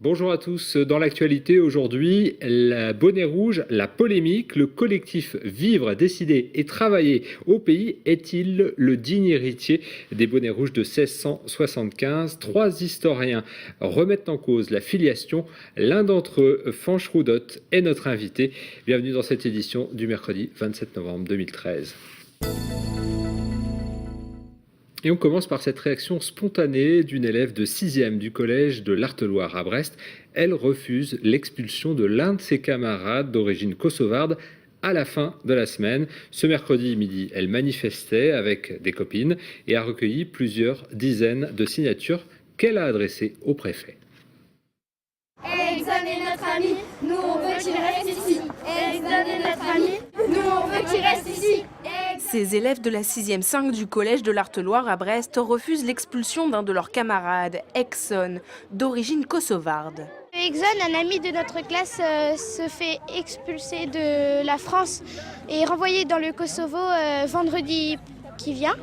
Bonjour à tous. Dans l'actualité aujourd'hui, la Bonnet Rouge, la polémique, le collectif Vivre, Décider et Travailler au pays est-il le digne héritier des Bonnets Rouges de 1675 ? Trois historiens remettent en cause la filiation. L'un d'entre eux, Fanch Roudotte, est notre invité. Bienvenue dans cette édition du mercredi 27 novembre 2013. Et on commence par cette réaction spontanée d'une élève de 6e du collège de l'Arteloire à Brest. Elle refuse l'expulsion de l'un de ses camarades d'origine kosovarde à la fin de la semaine. Ce mercredi midi, elle manifestait avec des copines et a recueilli plusieurs dizaines de signatures qu'elle a adressées au préfet. Exxon est notre ami, nous on veut qu'il reste ici. Exxon est notre ami, nous on veut qu'il reste ici. Ces élèves de la 6e 5 du collège de l'Arteloire à Brest refusent l'expulsion d'un de leurs camarades, Exxon, d'origine kosovarde. Exxon, un ami de notre classe, se fait expulser de la France et renvoyé dans le Kosovo vendredi qui vient.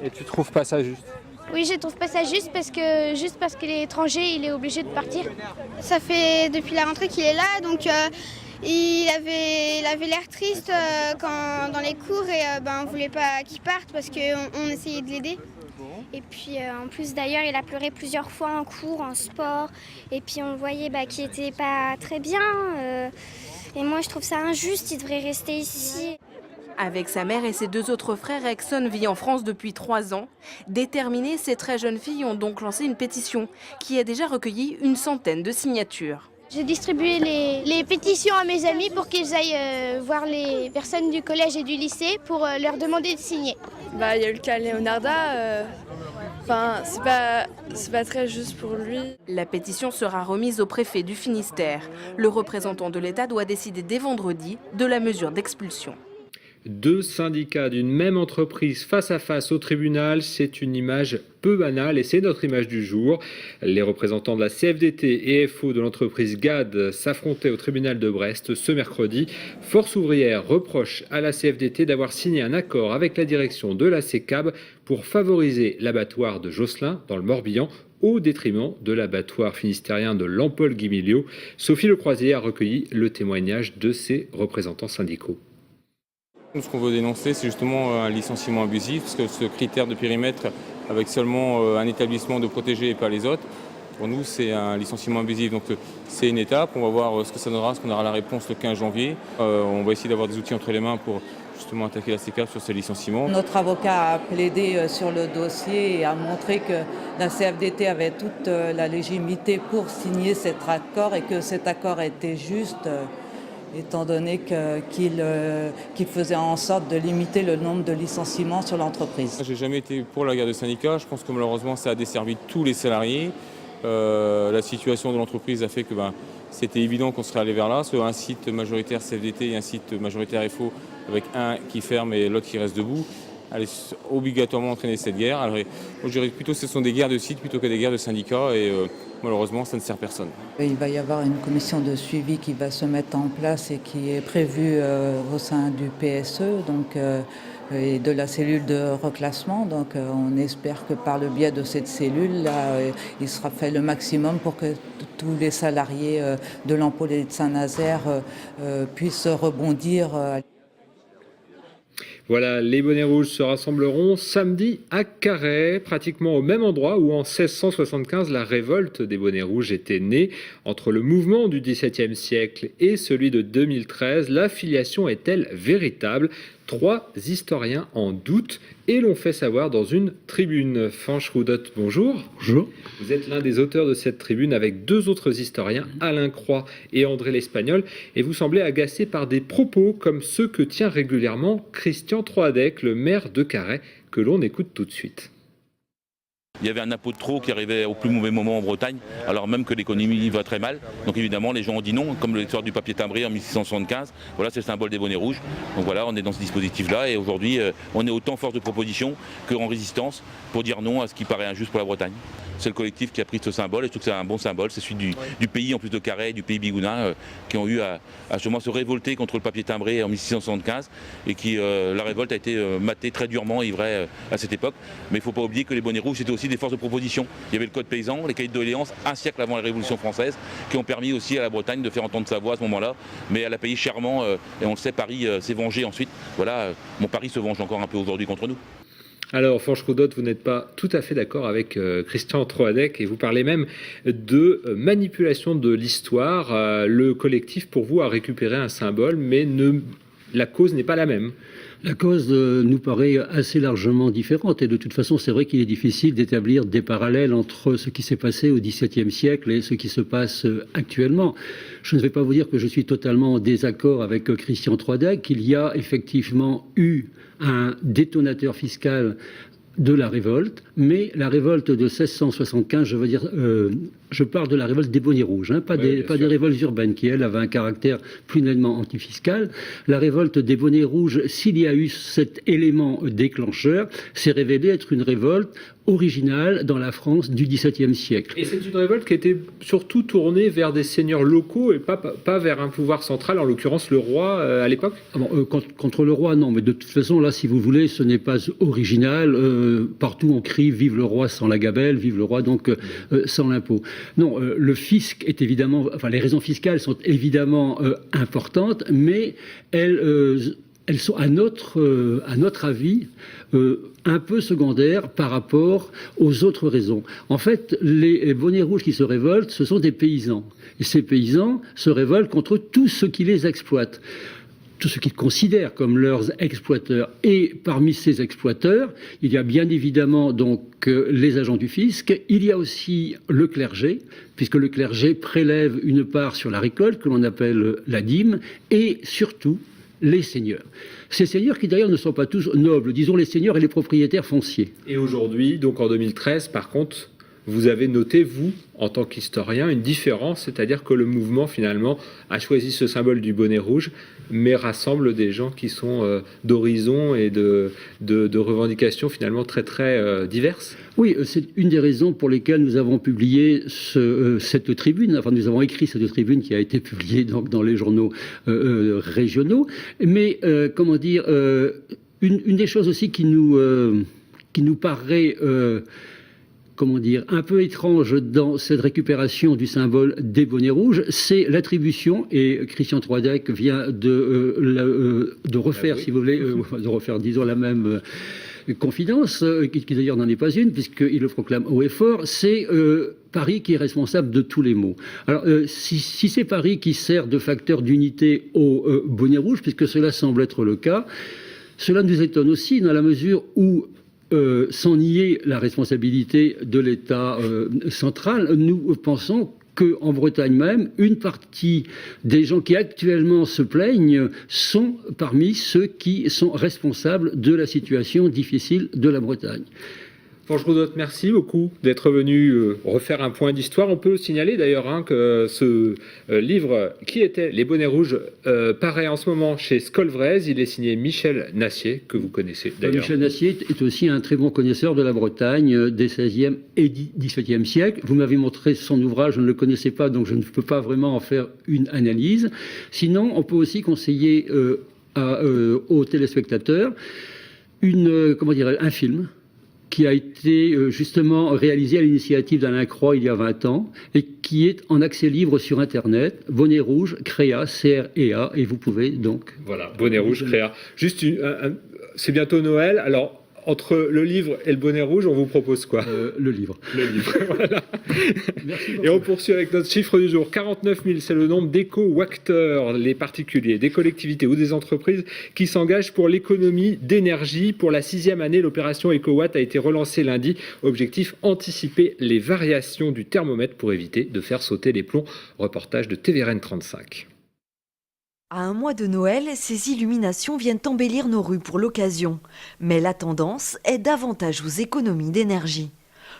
Et tu trouves pas ça juste ? Oui, je trouve pas ça juste parce qu'il est étranger, il est obligé de partir. Ça fait depuis la rentrée qu'il est là, donc il avait l'air triste dans les cours et on voulait pas qu'il parte parce qu'on essayait de l'aider. Et puis en plus d'ailleurs, il a pleuré plusieurs fois en cours, en sport, et puis on voyait qu'il était pas très bien. Et moi, je trouve ça injuste, il devrait rester ici. Avec sa mère et ses deux autres frères, Exxon vit en France depuis 3 ans. Déterminées, ces très jeunes filles ont donc lancé une pétition qui a déjà recueilli une centaine de signatures. J'ai distribué les pétitions à mes amis pour qu'ils aillent voir les personnes du collège et du lycée pour leur demander de signer. Il y a eu le cas Leonarda, c'est pas très juste pour lui. La pétition sera remise au préfet du Finistère. Le représentant de l'État doit décider dès vendredi de la mesure d'expulsion. Deux syndicats d'une même entreprise face à face au tribunal, c'est une image peu banale et c'est notre image du jour. Les représentants de la CFDT et FO de l'entreprise GAD s'affrontaient au tribunal de Brest ce mercredi. Force ouvrière reproche à la CFDT d'avoir signé un accord avec la direction de la CECAB pour favoriser l'abattoir de Josselin dans le Morbihan au détriment de l'abattoir finistérien de Lampol-Guimiliau. Sophie Lecroisier a recueilli le témoignage de ses représentants syndicaux. Ce qu'on veut dénoncer, c'est justement un licenciement abusif, parce que ce critère de périmètre avec seulement un établissement de protéger et pas les autres, pour nous c'est un licenciement abusif. Donc c'est une étape, on va voir ce que ça donnera, parce qu'on aura la réponse le 15 janvier. On va essayer d'avoir des outils entre les mains pour justement attaquer la CECAB sur ces licenciements. Notre avocat a plaidé sur le dossier et a montré que la CFDT avait toute la légitimité pour signer cet accord et que cet accord était juste. Étant donné qu'il faisait en sorte de limiter le nombre de licenciements sur l'entreprise. J'ai jamais été pour la guerre de syndicats. Je pense que malheureusement ça a desservi tous les salariés. La situation de l'entreprise a fait que c'était évident qu'on serait allé vers là, soit un site majoritaire CFDT et un site majoritaire FO avec un qui ferme et l'autre qui reste debout. Allait obligatoirement entraîner cette guerre. Alors, moi, je dirais plutôt que ce sont des guerres de sites plutôt que des guerres de syndicats et malheureusement ça ne sert personne. Il va y avoir une commission de suivi qui va se mettre en place et qui est prévue au sein du PSE et de la cellule de reclassement. Donc on espère que par le biais de cette cellule-là, il sera fait le maximum pour que tous les salariés de l'Ampol et de Saint-Nazaire puissent rebondir. Voilà, les Bonnets Rouges se rassembleront samedi à Carhaix, pratiquement au même endroit où en 1675 la révolte des Bonnets Rouges était née. Entre le mouvement du XVIIe siècle et celui de 2013, la filiation est-elle véritable ? Trois historiens en doutent et l'ont fait savoir dans une tribune. Fanch Roudotte, bonjour. Bonjour. Vous êtes l'un des auteurs de cette tribune avec deux autres historiens, Alain Croix et André l'Espagnol, et vous semblez agacé par des propos comme ceux que tient régulièrement Christian Troadec, le maire de Carhaix, que l'on écoute tout de suite. Il y avait un impôt de trop qui arrivait au plus mauvais moment en Bretagne, alors même que l'économie va très mal. Donc évidemment, les gens ont dit non, comme l'histoire du papier timbré en 1675. Voilà, c'est le symbole des bonnets rouges. Donc voilà, on est dans ce dispositif-là et aujourd'hui, on est autant force de proposition qu'en résistance pour dire non à ce qui paraît injuste pour la Bretagne. C'est le collectif qui a pris ce symbole et je trouve que c'est un bon symbole. C'est celui du pays, en plus de Carhaix, du pays Bigoudin, qui ont eu à justement se révolter contre le papier timbré en 1675 et qui, la révolte a été matée très durement, il est vrai, à cette époque. Mais il ne faut pas oublier que les bonnets rouges, c'était aussi des forces de proposition. Il y avait le code paysan, les cahiers de doléances, un siècle avant la Révolution française, qui ont permis aussi à la Bretagne de faire entendre sa voix à ce moment-là. Mais elle a payé chèrement, et on le sait, Paris s'est vengé ensuite. Voilà, mon Paris se venge encore un peu aujourd'hui contre nous. Alors, Fanch-Roudotte, vous n'êtes pas tout à fait d'accord avec Christian Troadec et vous parlez même de manipulation de l'histoire. Le collectif, pour vous, a récupéré un symbole, mais la cause n'est pas la même. La cause nous paraît assez largement différente et de toute façon c'est vrai qu'il est difficile d'établir des parallèles entre ce qui s'est passé au XVIIe siècle et ce qui se passe actuellement. Je ne vais pas vous dire que je suis totalement en désaccord avec Christian Troadec, qu'il y a effectivement eu un détonateur fiscal de la révolte, mais la révolte de 1675, je veux dire, je parle de la révolte des bonnets rouges, hein, pas des révoltes urbaines qui, elles, avaient un caractère plus nettement antifiscal. La révolte des bonnets rouges, s'il y a eu cet élément déclencheur, s'est révélé être une révolte originale dans la France du XVIIe siècle. Et c'est une révolte qui était surtout tournée vers des seigneurs locaux et pas vers un pouvoir central, en l'occurrence le roi à l'époque. Contre le roi, non, mais de toute façon, là, si vous voulez, ce n'est pas original. Partout, on crie « Vive le roi sans la gabelle », « Vive le roi donc sans l'impôt ». Non, le fisc est évidemment... Enfin, les raisons fiscales sont évidemment importantes, mais elles sont, à notre avis, un peu secondaires par rapport aux autres raisons. En fait, les bonnets rouges qui se révoltent, ce sont des paysans. Et ces paysans se révoltent contre tout ce qui les exploite, tout ce qu'ils considèrent comme leurs exploiteurs. Et parmi ces exploiteurs, il y a bien évidemment donc les agents du fisc, il y a aussi le clergé, puisque le clergé prélève une part sur la récolte que l'on appelle la dîme, et surtout les seigneurs. Ces seigneurs qui d'ailleurs ne sont pas tous nobles, disons les seigneurs et les propriétaires fonciers. Et aujourd'hui, donc en 2013, par contre, vous avez noté, vous, en tant qu'historien, une différence, c'est-à-dire que le mouvement, finalement, a choisi ce symbole du bonnet rouge, mais rassemble des gens qui sont d'horizons et de revendications, finalement, très, très diverses. Oui, c'est une des raisons pour lesquelles nous avons publié cette tribune, enfin nous avons écrit cette tribune qui a été publiée donc, dans les journaux régionaux, mais comment dire, une des choses aussi qui nous paraît... comment dire, un peu étrange dans cette récupération du symbole des bonnets rouges, c'est l'attribution, et Christian Troadec vient de refaire, si vous voulez, de refaire, disons, la même confidence, qui d'ailleurs n'en est pas une, puisqu'il le proclame haut et fort, c'est Paris qui est responsable de tous les maux. Alors, si c'est Paris qui sert de facteur d'unité aux bonnets rouges, puisque cela semble être le cas, cela nous étonne aussi dans la mesure où sans nier la responsabilité de l'État central, nous pensons qu'en Bretagne même, une partie des gens qui actuellement se plaignent sont parmi ceux qui sont responsables de la situation difficile de la Bretagne. Fanch-Roudotte, merci beaucoup d'être venu refaire un point d'histoire. On peut signaler d'ailleurs que ce livre, qui était Les bonnets rouges, paraît en ce moment chez Scolvrez. Il est signé Michel Nassier, que vous connaissez d'ailleurs. Michel Nassier est aussi un très bon connaisseur de la Bretagne des XVIe et XVIIe siècles. Vous m'avez montré son ouvrage, je ne le connaissais pas, donc je ne peux pas vraiment en faire une analyse. Sinon, on peut aussi conseiller aux téléspectateurs un film qui a été justement réalisé à l'initiative d'Alain Croix il y a 20 ans et qui est en accès libre sur Internet, Bonnet Rouge, Créa, C-R-E-A, et vous pouvez donc... Voilà, Bonnet Rouge, Créa. Juste, c'est bientôt Noël, alors... Entre le livre et le bonnet rouge, on vous propose quoi ? Le livre. Le livre, voilà. Et on poursuit avec notre chiffre du jour. 49 000, c'est le nombre d'éco-wacteurs, les particuliers, des collectivités ou des entreprises qui s'engagent pour l'économie d'énergie. Pour la 6e année, l'opération EcoWatt a été relancée lundi. Objectif, anticiper les variations du thermomètre pour éviter de faire sauter les plombs. Reportage de TVRN 35. À un mois de Noël, ces illuminations viennent embellir nos rues pour l'occasion. Mais la tendance est davantage aux économies d'énergie.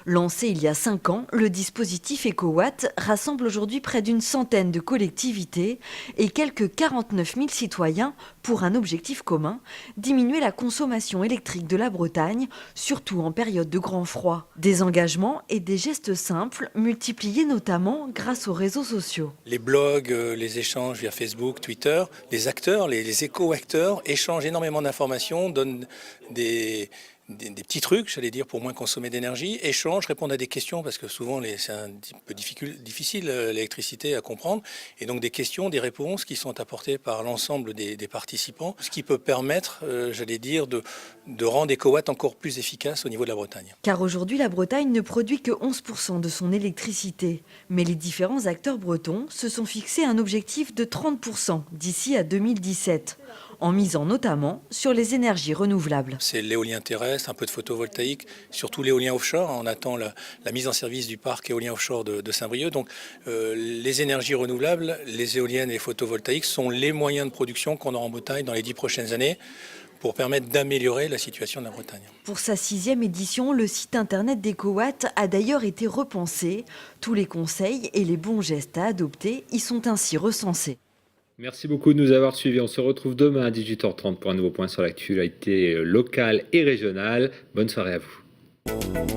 Lancé il y a 5 ans, le dispositif EcoWatt rassemble aujourd'hui près d'une centaine de collectivités et quelques 49 000 citoyens pour un objectif commun, diminuer la consommation électrique de la Bretagne, surtout en période de grand froid. Des engagements et des gestes simples, multipliés notamment grâce aux réseaux sociaux. Les blogs, les échanges via Facebook, Twitter, les acteurs, les éco-acteurs échangent énormément d'informations, donnent des petits trucs, j'allais dire, pour moins consommer d'énergie, échangent, répondent à des questions, parce que souvent c'est un peu difficile l'électricité à comprendre, et donc des questions, des réponses qui sont apportées par l'ensemble des participants, ce qui peut permettre, j'allais dire, de rendre EcoWatt encore plus efficace au niveau de la Bretagne. Car aujourd'hui, la Bretagne ne produit que 11% de son électricité. Mais les différents acteurs bretons se sont fixés un objectif de 30% d'ici à 2017, en misant notamment sur les énergies renouvelables. C'est l'éolien terrestre, un peu de photovoltaïque, surtout l'éolien offshore. On attend la mise en service du parc éolien offshore de Saint-Brieuc. Donc les énergies renouvelables, les éoliennes et les photovoltaïques sont les moyens de production qu'on aura en Bretagne dans les 10 prochaines années pour permettre d'améliorer la situation de la Bretagne. Pour sa 6e édition, le site internet d'EcoWatt a d'ailleurs été repensé. Tous les conseils et les bons gestes à adopter y sont ainsi recensés. Merci beaucoup de nous avoir suivis. On se retrouve demain à 18h30 pour un nouveau point sur l'actualité locale et régionale. Bonne soirée à vous.